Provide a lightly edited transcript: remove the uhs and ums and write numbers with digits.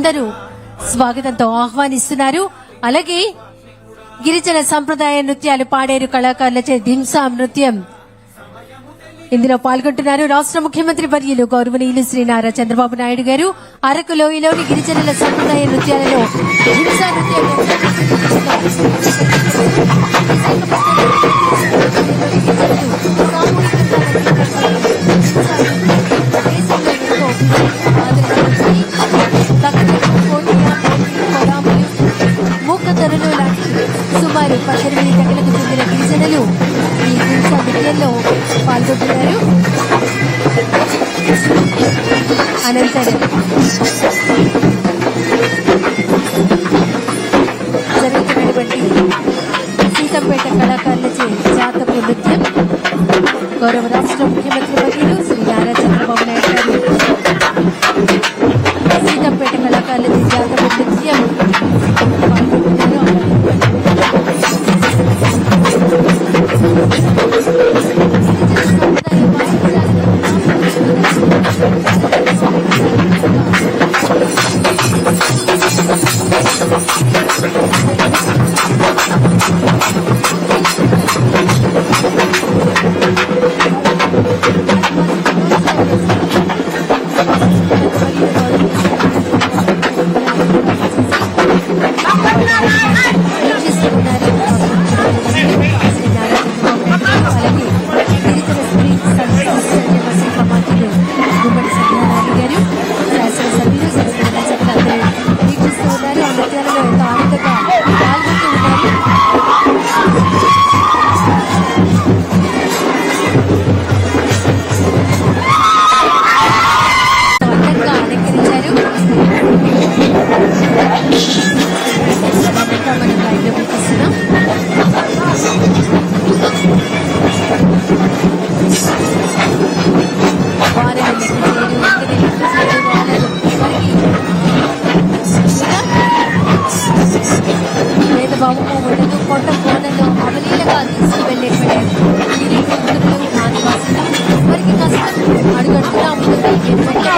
అందరూ స్వాగతంతో ఆహ్వానిస్తున్నారు. అలాగే గిరిజన సంప్రదాయ నృత్యాలు పాడేరు కళాకారులచే దింసా నృత్యం ఇందులో పాల్గొంటున్నారు. రాష్ట్ర ముఖ్యమంత్రి వర్యులు గౌరవనీయులు శ్రీ నారా చంద్రబాబు నాయుడు గారు అరకు లోయలోని గిరిజనుల సంప్రదాయ నృత్యాలలో దింసా నృత్యం మూకతరులు లాంటి సుమారు 18 తెగలకు చెందిన గిరిజనులు ఈ దింసా నృత్యంలో పాల్గొంటున్నారు. అనంతరం జరుగుతున్నటువంటి సీతంపేట కళాకారులచే జాతపు నృత్యం గౌరవ రాష్ట్ర ముఖ్యమంత్రి వర్యులు శ్రీ నారా చంద్రబాబు నాయుడు గారు సీతంపేట కళాకారులచే జాతపు నృత్యం అడుగడుగునా ముందుకు